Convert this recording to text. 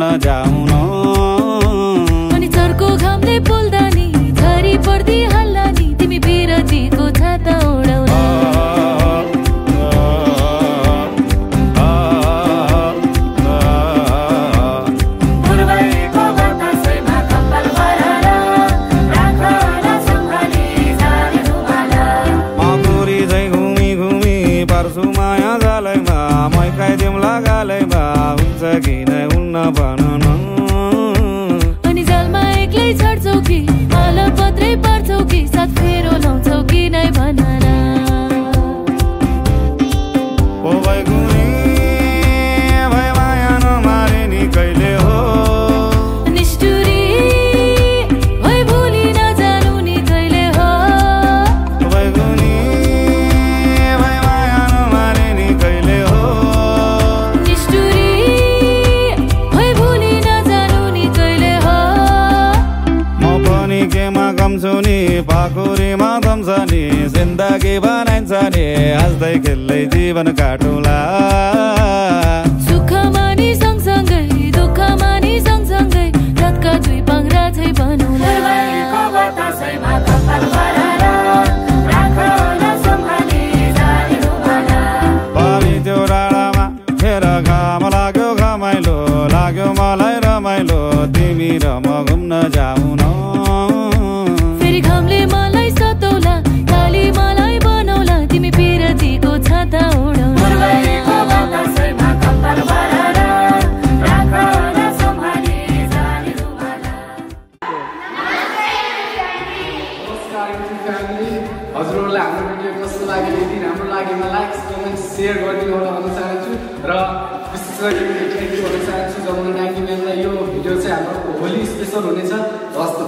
घुम्न जाऊ न अनि चर्को घामले पोल्दा नि झरी पर्दी हल्ला नि तिमी बिरतीको छाता उडाउन अनि जालमा एक्लै छड्छौ कि माला पत्रै पार्छौ कि साथ फेरो लाउँछौ कि नै भन न ओ बैगुनी भए माया नमारे नि कहिले हो निष्ठुरी भए भुली नजानु नि कहिले हो बैगुनी भए माया नमारे नि कहिले हो निष्ठुरी कम्छु नि पाखुरीमा थम्छ नि जिन्दगी बनाइन्छ नि हाँस्दै खेल्दै जीवन काटुला सुखमा नि सँगसँगै दुःखमा नि सँगसँगै रातका दुई पाङ्ग्रा चाहिँ बनौला पानी त्यो डाँडामा खेर घाम लाग्यो घमाइलो लाग्यो मलाई रमाइलो तिमी र म घुम्न जाऊ न घामले मलाई सतौला काली मलाई बनाउला तिमी बिरतीको छाता उडाउन हजुरहरूलाई हाम्रो भिडियो कस्तो लाग्यो यदि राम्रो लागेमा लाइक कमेन्ट सेयर गरिदिनु होला भन्न चाहन्छु र विशेष गरी थ्याङ्क यू भन्न चाहन्छु जमुना 99 लाई यो भिडियो चाहिँ हाम्रो होली स्पेसल हुनेछ हस्त